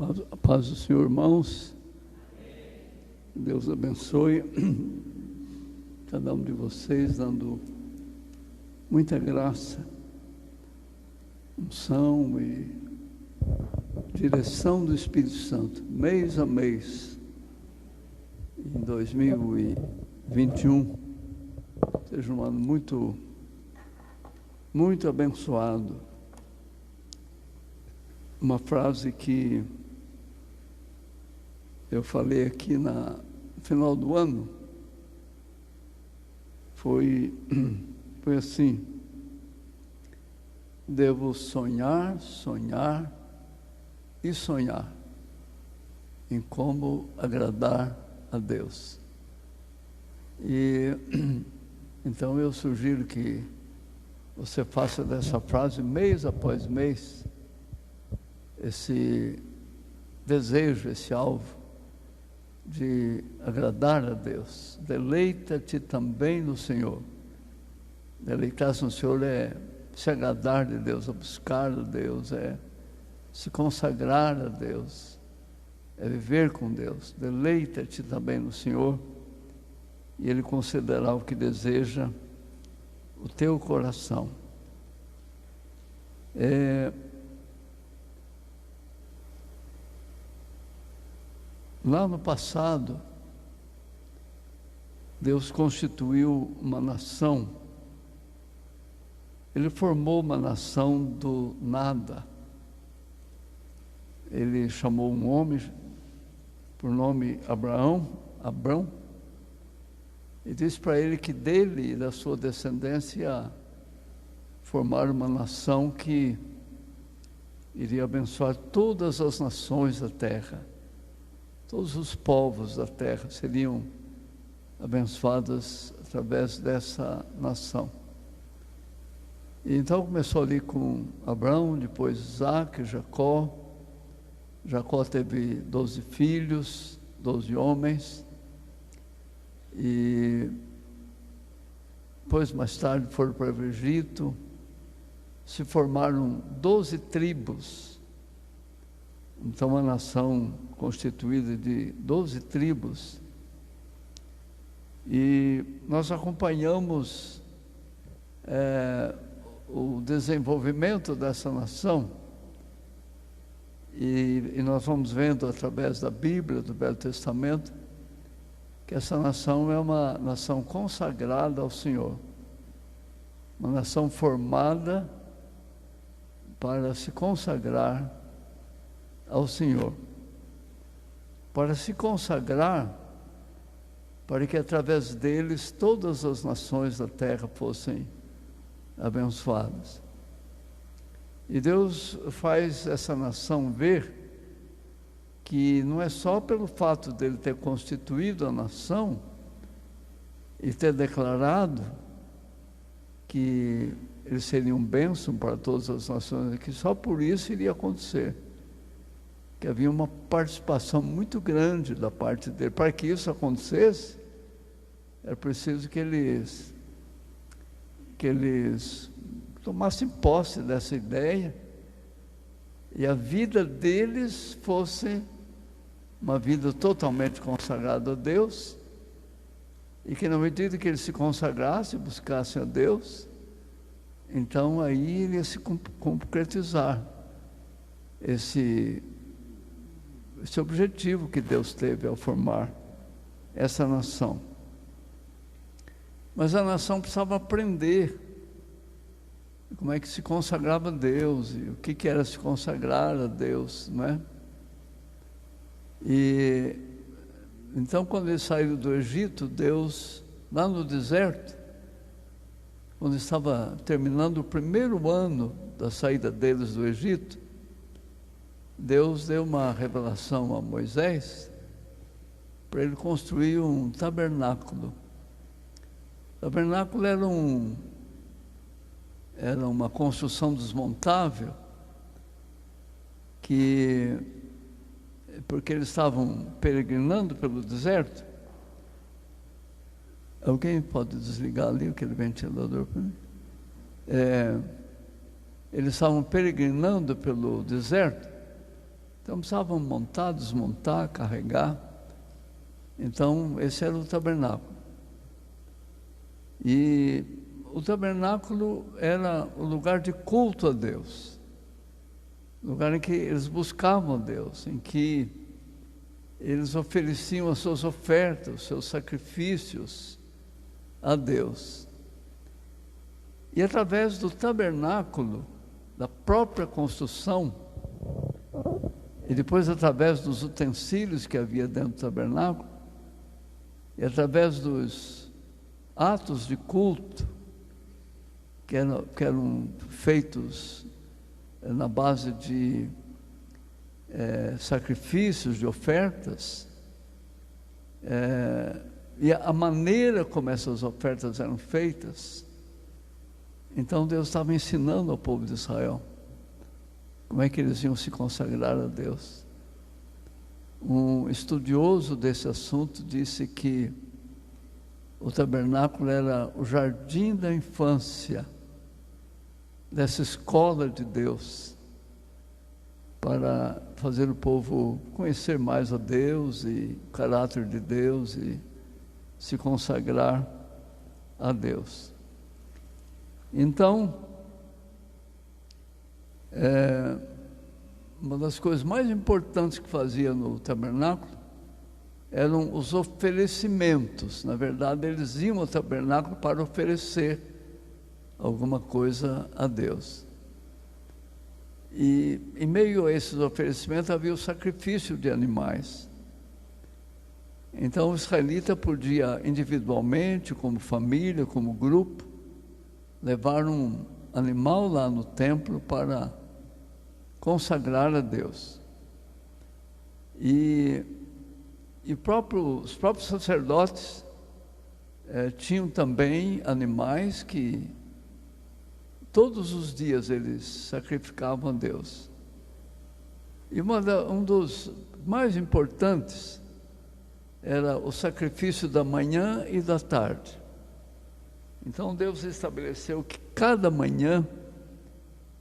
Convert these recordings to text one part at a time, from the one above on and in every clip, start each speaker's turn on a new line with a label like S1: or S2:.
S1: A paz do Senhor, irmãos. Deus abençoe cada um de vocês, dando muita graça, unção e direção do Espírito Santo, mês a mês, em 2021. Seja um ano muito abençoado. Uma frase que eu falei aqui no final do ano foi assim: devo sonhar, sonhar e sonhar em como agradar a Deus. E então eu sugiro que você faça dessa frase, mês após mês, esse desejo, esse alvo de agradar a Deus. Deleita-te também no Senhor. Deleitar-se no Senhor é se agradar de Deus, é buscar a Deus, é se consagrar a Deus, é viver com Deus. Deleita-te também no Senhor, e Ele concederá o que deseja o teu coração. Lá no passado, Deus constituiu uma nação. Ele formou uma nação do nada. Ele chamou um homem por nome Abrão, e disse para ele que dele e da sua descendência formar uma nação que iria abençoar todas as nações da terra. Todos os povos da terra seriam abençoados através dessa nação. E então começou ali com Abraão, depois Isaac, Jacó. Jacó teve 12 filhos, 12 homens. E depois, mais tarde, foram para o Egito. Se formaram 12 tribos. Então, uma nação constituída de 12 tribos. E nós acompanhamos o desenvolvimento dessa nação. E nós vamos vendo através da Bíblia, do Velho Testamento, que essa nação é uma nação consagrada ao Senhor. Uma nação formada para se consagrar ao Senhor, para se consagrar, para que através deles todas as nações da terra fossem abençoadas. E Deus faz essa nação ver que não é só pelo fato dele ter constituído a nação e ter declarado que eles seriam bênção para todas as nações, que só por isso iria acontecer. Que havia uma participação muito grande da parte dele. Para que isso acontecesse, era preciso que eles tomassem posse dessa ideia e a vida deles fosse uma vida totalmente consagrada a Deus, e que na medida que eles se consagrassem, buscassem a Deus, então aí iria se concretizar esse objetivo que Deus teve ao formar essa nação. Mas a nação precisava aprender como é que se consagrava a Deus, e o que era se consagrar a Deus, não é? E então, quando eles saíram do Egito, Deus, lá no deserto, quando estava terminando o primeiro ano da saída deles do Egito, Deus deu uma revelação a Moisés para ele construir um tabernáculo. O tabernáculo era uma construção desmontável, porque eles estavam peregrinando pelo deserto. Alguém pode desligar ali aquele ventilador para mim? Eles estavam peregrinando pelo deserto, Então precisavam montar, desmontar, carregar. Então esse era o tabernáculo. E o tabernáculo era o lugar de culto a Deus, lugar em que eles buscavam a Deus, em que eles ofereciam as suas ofertas, os seus sacrifícios a Deus. E através do tabernáculo, da própria construção, e depois através dos utensílios que havia dentro do tabernáculo, e através dos atos de culto, que eram feitos na base de sacrifícios, de ofertas, e a maneira como essas ofertas eram feitas. Então Deus estava ensinando ao povo de Israel como é que eles iam se consagrar a Deus. Um estudioso desse assunto disse que o tabernáculo era o jardim da infância dessa escola de Deus, para fazer o povo conhecer mais a Deus e o caráter de Deus e se consagrar a Deus. Então, uma das coisas mais importantes que fazia no tabernáculo eram os oferecimentos. Na verdade, eles iam ao tabernáculo para oferecer alguma coisa a Deus. E em meio a esses oferecimentos havia o sacrifício de animais. Então o israelita podia individualmente, como família, como grupo, levar um animal lá no templo para consagrar a Deus. E os próprios sacerdotes tinham também animais que todos os dias eles sacrificavam a Deus. E um dos mais importantes era o sacrifício da manhã e da tarde. Então Deus estabeleceu que cada manhã,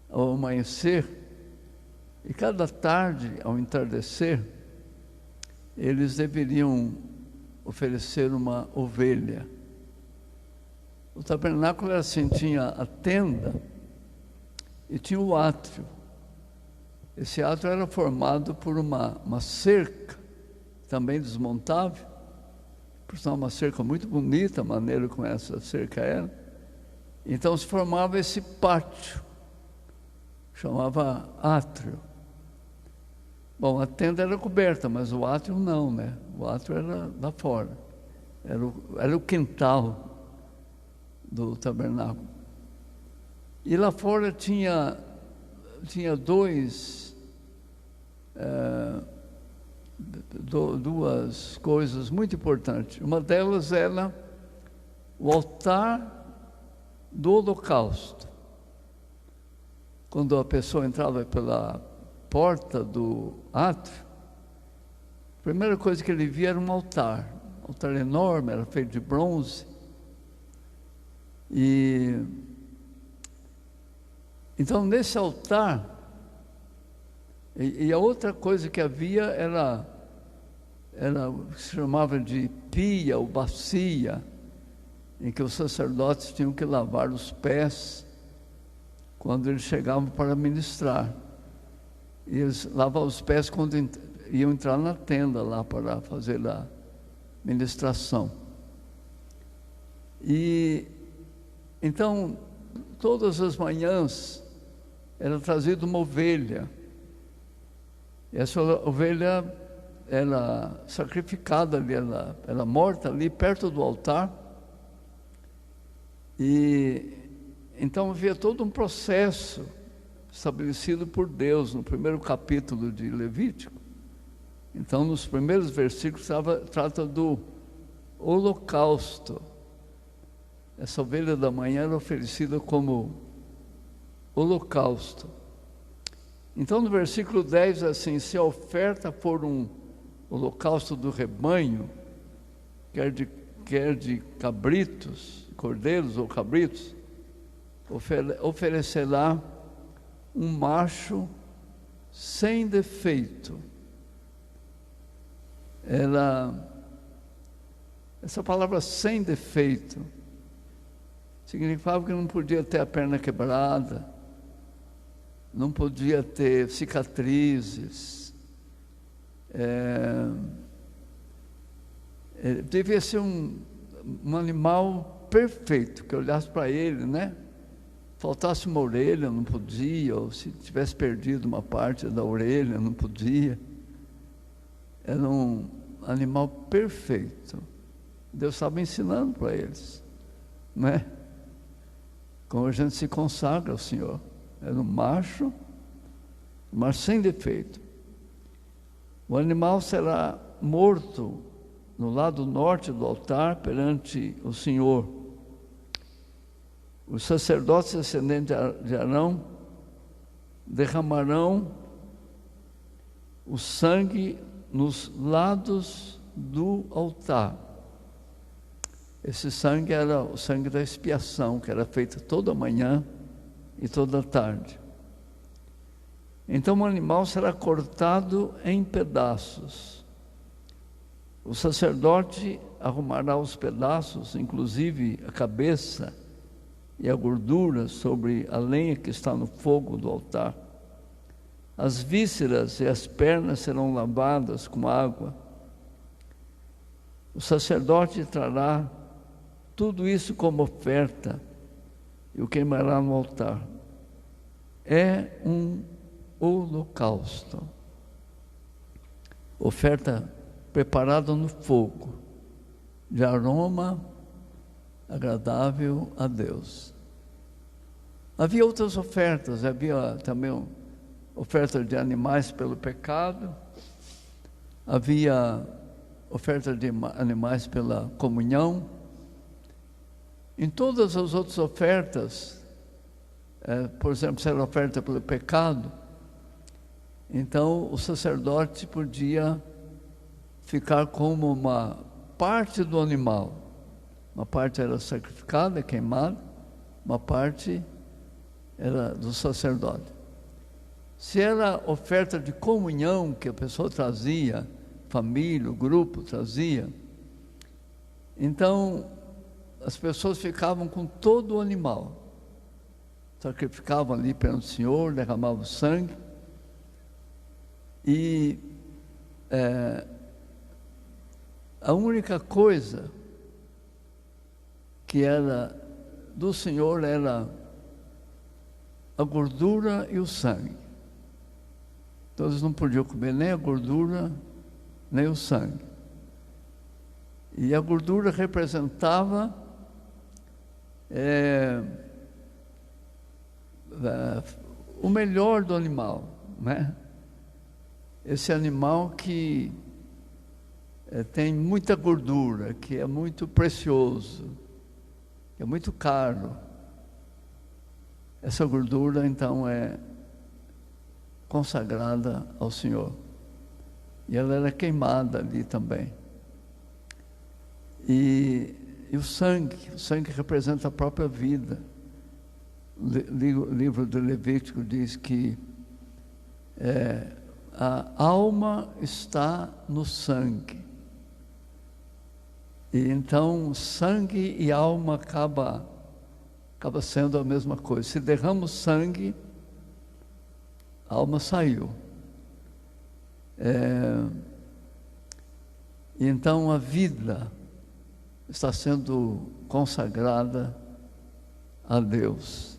S1: ao amanhecer, e cada tarde, ao entardecer, eles deveriam oferecer uma ovelha. O tabernáculo era assim, tinha a tenda e tinha o átrio. Esse átrio era formado por uma cerca, também desmontável, por sinal uma cerca muito bonita, a maneira como essa cerca era. Então se formava esse pátio, chamava átrio. Bom, a tenda era coberta, mas o átrio não, né? O átrio era lá fora, era o quintal do tabernáculo. E lá fora tinha duas coisas muito importantes. Uma delas era o altar do holocausto. Quando a pessoa entrava pela porta do átrio, a primeira coisa que ele via era um altar enorme, era feito de bronze. E então nesse altar, e a outra coisa que havia era o que se chamava de pia ou bacia, em que os sacerdotes tinham que lavar os pés quando eles chegavam para ministrar. E eles lavavam os pés quando iam entrar na tenda lá para fazer a ministração. E então, todas as manhãs era trazida uma ovelha. E essa ovelha era sacrificada ali, era morta ali perto do altar. E então havia todo um processo estabelecido por Deus no primeiro capítulo de Levítico. Então, nos primeiros versículos trata do holocausto. Essa ovelha da manhã era oferecida como holocausto. Então no versículo 10 assim: se a oferta for um holocausto do rebanho, quer de cabritos, cordeiros ou cabritos, oferecerá um macho sem defeito. Essa palavra sem defeito significava que não podia ter a perna quebrada, não podia ter cicatrizes, devia ser um animal perfeito, que olhasse para ele, né? Faltasse uma orelha, não podia, ou se tivesse perdido uma parte da orelha, não podia. Era um animal perfeito. Deus estava ensinando para eles, né? Como a gente se consagra ao Senhor. Era um macho, mas sem defeito. O animal será morto no lado norte do altar perante o Senhor. Os sacerdotes descendentes de Arão derramarão o sangue nos lados do altar. Esse sangue era o sangue da expiação, que era feito toda manhã e toda tarde. Então o animal será cortado em pedaços. O sacerdote arrumará os pedaços, inclusive a cabeça e a gordura, sobre a lenha que está no fogo do altar. As vísceras e as pernas serão lavadas com água. O sacerdote trará tudo isso como oferta e o queimará no altar. É um holocausto. Oferta preparada no fogo, de aroma agradável a Deus. Havia outras ofertas, havia também oferta de animais pelo pecado, havia oferta de animais pela comunhão. Em todas as outras ofertas, por exemplo, se era oferta pelo pecado, então o sacerdote podia ficar como uma parte do animal. Uma parte era sacrificada, queimada, uma parte era do sacerdote. Se era oferta de comunhão que a pessoa trazia, família, o grupo trazia, então as pessoas ficavam com todo o animal, sacrificavam ali perante o Senhor, derramavam sangue, e a única coisa que era do Senhor era a gordura e o sangue. Então eles não podiam comer nem a gordura, nem o sangue. E a gordura representava o melhor do animal, né? Esse animal que tem muita gordura, que é muito precioso, que é muito caro. Essa gordura, então, é consagrada ao Senhor. E ela era queimada ali também. E o sangue representa a própria vida. O livro do Levítico diz que a alma está no sangue. E então sangue e alma acaba sendo a mesma coisa. Se derrama o sangue, a alma saiu. Então a vida está sendo consagrada a Deus.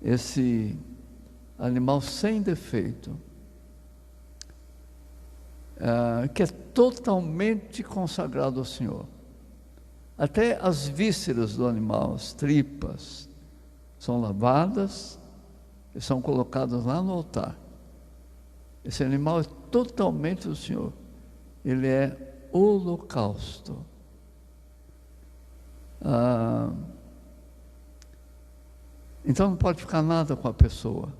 S1: Esse animal sem defeito, que é totalmente consagrado ao Senhor. Até as vísceras do animal, as tripas, são lavadas e são colocadas lá no altar. Esse animal é totalmente do Senhor. Ele é holocausto. Então não pode ficar nada com a pessoa.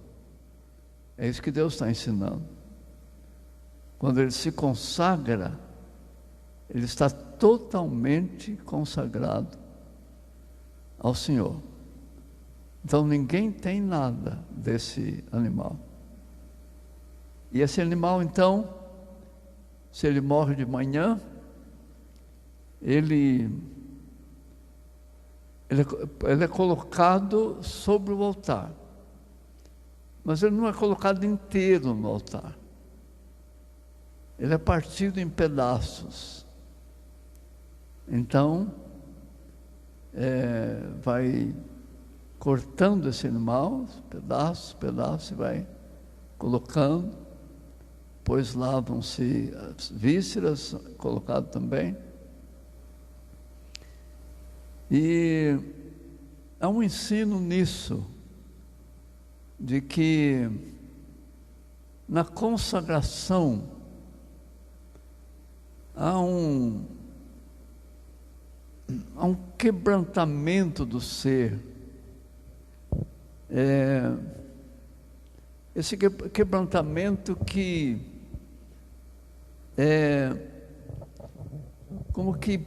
S1: É isso que Deus está ensinando. Quando ele se consagra, ele está totalmente consagrado ao Senhor. Então ninguém tem nada desse animal. E esse animal, então, se ele morre de manhã, ele é colocado sobre o altar. Mas ele não é colocado inteiro no altar. Ele é partido em pedaços. Então, vai cortando esse animal, pedaços, e vai colocando. Depois lavam-se as vísceras, colocado também. E há um ensino nisso, de que na consagração há um quebrantamento do ser. Esse quebrantamento que é como que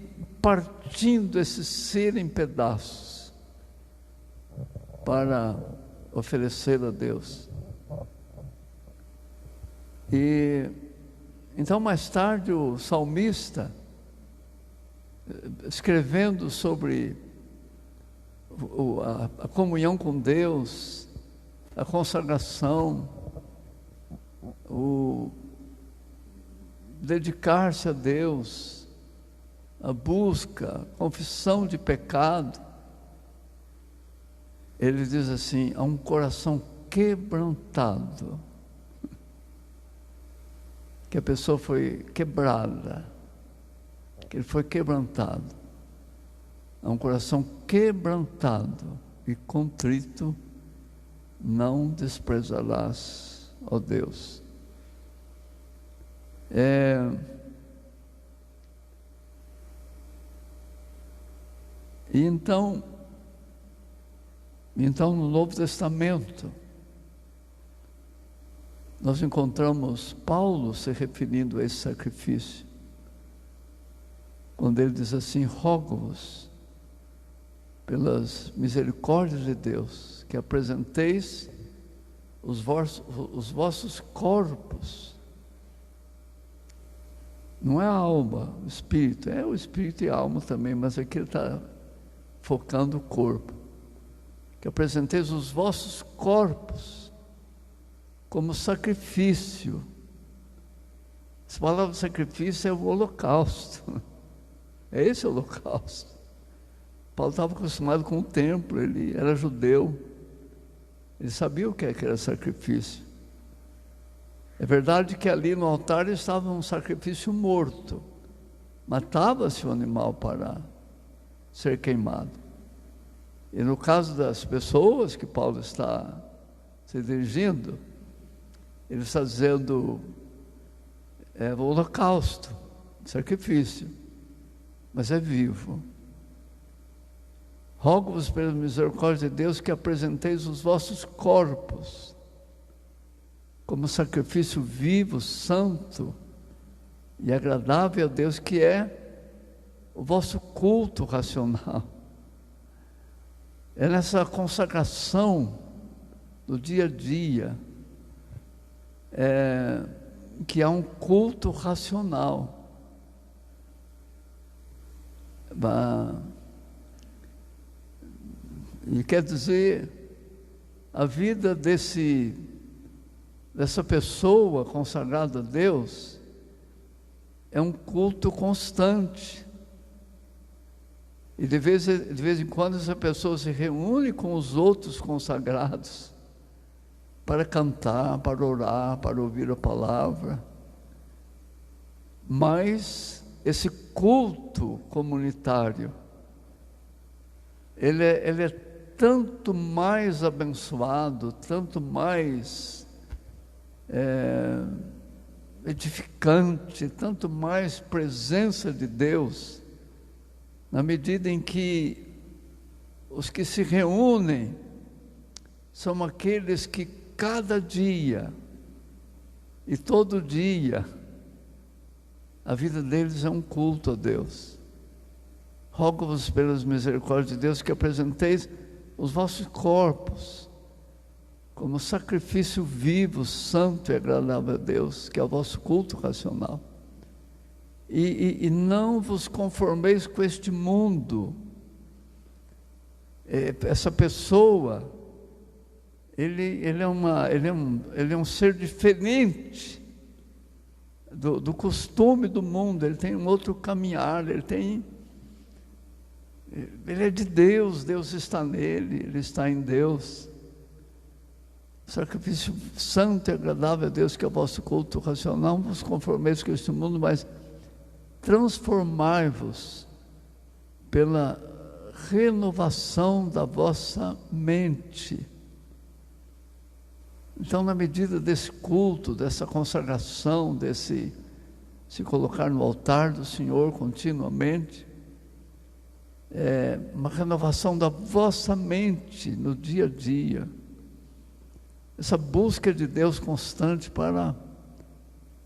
S1: partindo esse ser em pedaços para oferecer a Deus. E então mais tarde o salmista, escrevendo sobre a comunhão com Deus, a consagração, o dedicar-se a Deus, a busca, a confissão de pecado, ele diz assim: há um coração quebrantado, que a pessoa foi quebrada, que ele foi quebrantado. Há um coração quebrantado e contrito, não desprezarás, ó Deus. E então no Novo Testamento, nós encontramos Paulo se referindo a esse sacrifício, quando ele diz assim: rogo-vos, pelas misericórdias de Deus, que apresenteis os vossos corpos. Não é a alma, o espírito, é o espírito e a alma também, mas aqui ele está focando o corpo. Que apresenteis os vossos corpos como sacrifício. Essa palavra sacrifício é o holocausto. É esse o holocausto. Paulo estava acostumado com o templo, ele era judeu, ele sabia o que era sacrifício. É verdade que ali no altar estava um sacrifício morto, matava-se o animal para ser queimado. E no caso das pessoas que Paulo está se dirigindo, ele está dizendo o holocausto, sacrifício, mas é vivo. Rogo-vos pela misericórdia de Deus que apresenteis os vossos corpos como sacrifício vivo, santo e agradável a Deus, que é o vosso culto racional. É nessa consagração do dia a dia que há um culto racional. E quer dizer, a vida dessa pessoa consagrada a Deus é um culto constante. E de vez em quando essa pessoa se reúne com os outros consagrados para cantar, para orar, para ouvir a palavra. Mas esse culto comunitário, ele é tanto mais abençoado, tanto mais edificante, tanto mais presença de Deus, na medida em que os que se reúnem são aqueles que cada dia e todo dia a vida deles é um culto a Deus. Rogo-vos pelas misericórdias de Deus que apresenteis os vossos corpos como sacrifício vivo, santo e agradável a Deus, que é o vosso culto racional. E não vos conformeis com este mundo. Essa pessoa, ele é um ser diferente do costume do mundo. Ele tem um outro caminhar, ele é de Deus, Deus está nele, ele está em Deus. Sacrifício santo e agradável a Deus, que é o vosso culto racional. Não vos conformeis com este mundo, mas transformai-vos pela renovação da vossa mente. Então, na medida desse culto, dessa consagração, desse se colocar no altar do Senhor continuamente, uma renovação da vossa mente no dia a dia, essa busca de Deus constante para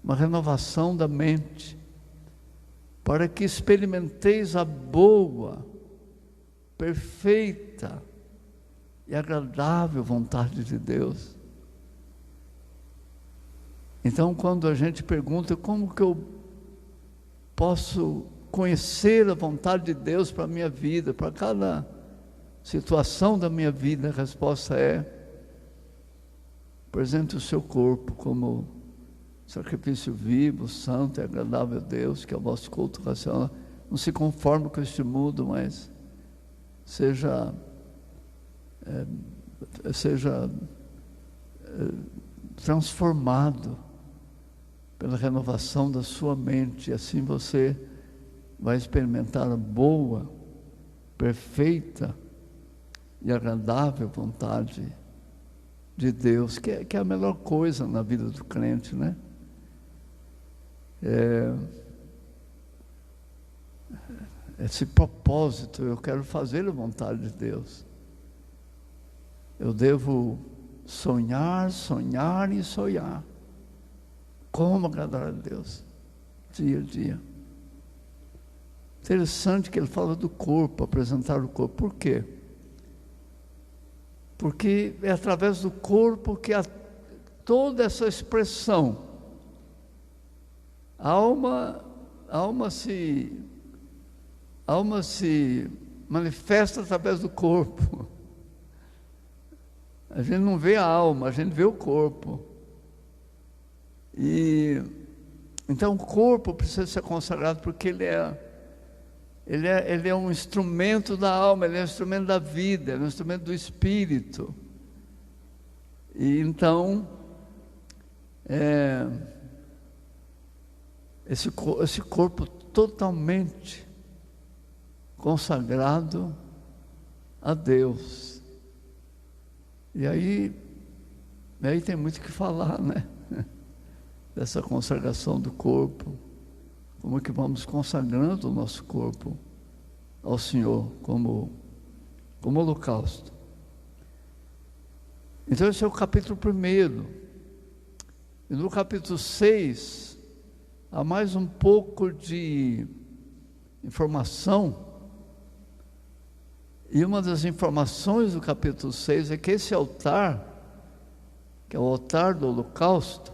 S1: uma renovação da mente, para que experimenteis a boa, perfeita e agradável vontade de Deus. Então, quando a gente pergunta como que eu posso conhecer a vontade de Deus para a minha vida, para cada situação da minha vida, a resposta é: apresente o seu corpo como sacrifício vivo, santo e agradável a Deus, que é o vosso culto racional. Não se conforme com este mundo, mas seja transformado pela renovação da sua mente, e assim você vai experimentar a boa, perfeita e agradável vontade de Deus, que é a melhor coisa na vida do crente, né? Esse propósito, eu quero fazer a vontade de Deus. Eu devo sonhar e sonhar. Como agradar a Deus, dia a dia. Interessante que ele fala do corpo, apresentar o corpo. Por quê? Porque é através do corpo que há toda essa expressão. A alma se manifesta através do corpo. A gente não vê a alma, a gente vê o corpo. E então o corpo precisa ser consagrado, porque ele é um instrumento da alma, ele é um instrumento da vida, ele é um instrumento do espírito. E então esse corpo totalmente consagrado a Deus. E aí tem muito o que falar, né? Dessa consagração do corpo, como que vamos consagrando o nosso corpo ao Senhor como holocausto. Então esse é o capítulo 1. E no capítulo 6 há mais um pouco de informação. E uma das informações do capítulo 6 é que esse altar, que é o altar do holocausto,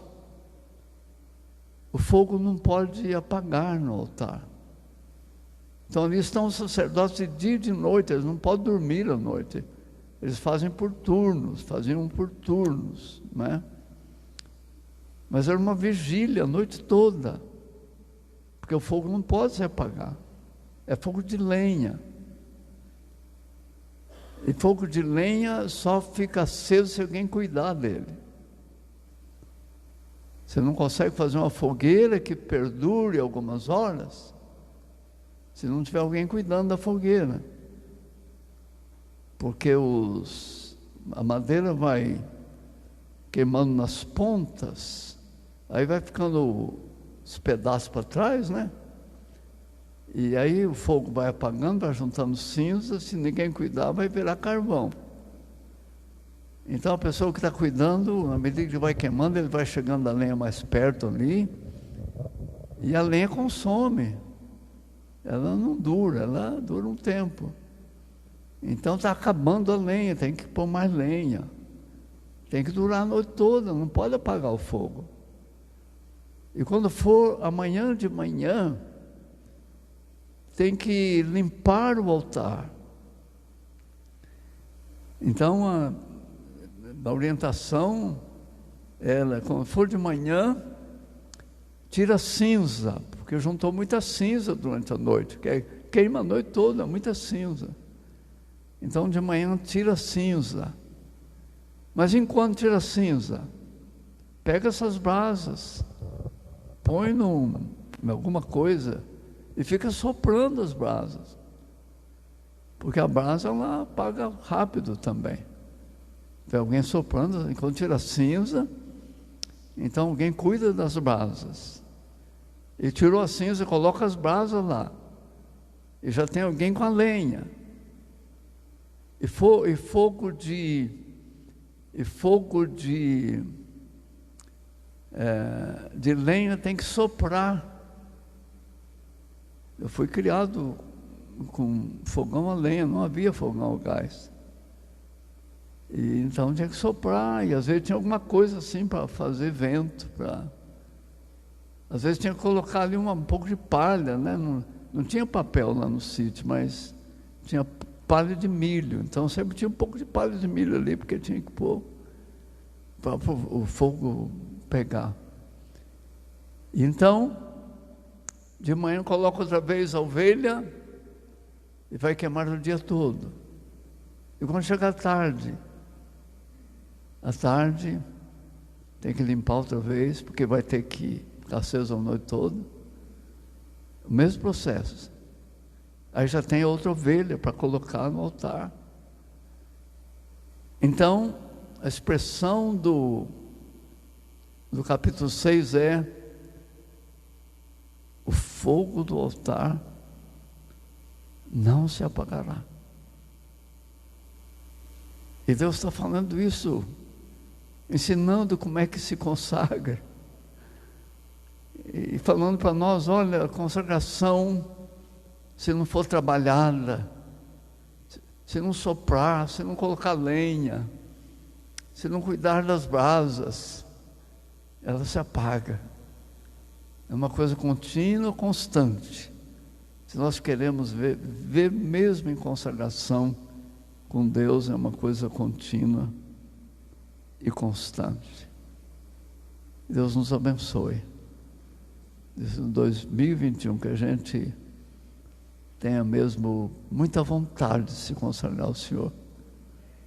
S1: o fogo não pode apagar no altar. Então ali estão os sacerdotes de dia e de noite, eles não podem dormir à noite. Eles faziam por turnos, né? Mas era uma vigília a noite toda, porque o fogo não pode se apagar. É fogo de lenha. E fogo de lenha só fica aceso se alguém cuidar dele. Você não consegue fazer uma fogueira que perdure algumas horas se não tiver alguém cuidando da fogueira. Porque a madeira vai queimando nas pontas, aí vai ficando os pedaços para trás, né? E aí o fogo vai apagando, vai juntando cinzas, se ninguém cuidar vai virar carvão. Então a pessoa que está cuidando, à medida que vai queimando, ele vai chegando a lenha mais perto ali, e a lenha consome. Ela não dura, ela dura um tempo. Então está acabando a lenha, tem que pôr mais lenha. Tem que durar a noite toda, não pode apagar o fogo. E quando for amanhã de manhã, tem que limpar o altar. Então, a orientação, quando for de manhã, tira cinza, porque juntou muita cinza durante a noite, queima a noite toda, muita cinza. Então, de manhã, tira cinza. Mas enquanto tira cinza, pega essas brasas, põe em alguma coisa e fica soprando as brasas. Porque a brasa, ela apaga rápido também. Tem alguém soprando, enquanto tira cinza, então alguém cuida das brasas. E tirou a cinza, coloca as brasas lá. E já tem alguém com a lenha. E fogo de lenha tem que soprar. Eu fui criado com fogão a lenha, não havia fogão a gás. E então tinha que soprar, e às vezes tinha alguma coisa assim para fazer vento. Às vezes tinha que colocar ali um pouco de palha, né? Não tinha papel lá no sítio, mas tinha palha de milho. Então sempre tinha um pouco de palha de milho ali, porque tinha que pôr para o fogo pegar. E então, de manhã coloca outra vez a ovelha e vai queimar o dia todo. E quando chega à tarde tem que limpar outra vez, porque vai ter que ficar aceso a noite toda. O mesmo processo. Aí já tem outra ovelha para colocar no altar. Então, a expressão do capítulo 6 é: o fogo do altar não se apagará. E Deus está falando isso, ensinando como é que se consagra. E falando para nós: olha, a consagração, se não for trabalhada, se não soprar, se não colocar lenha, se não cuidar das brasas, ela se apaga. É uma coisa contínua, constante. Se nós queremos ver mesmo em consagração com Deus, é uma coisa contínua e constante. Deus nos abençoe. Em 2021, que a gente tenha mesmo muita vontade de se consagrar ao Senhor,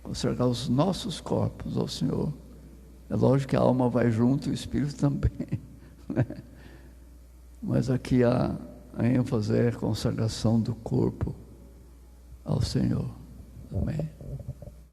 S1: consagrar os nossos corpos ao Senhor. É lógico que a alma vai junto e o espírito também, né? Mas aqui a ênfase é a consagração do corpo ao Senhor. Amém.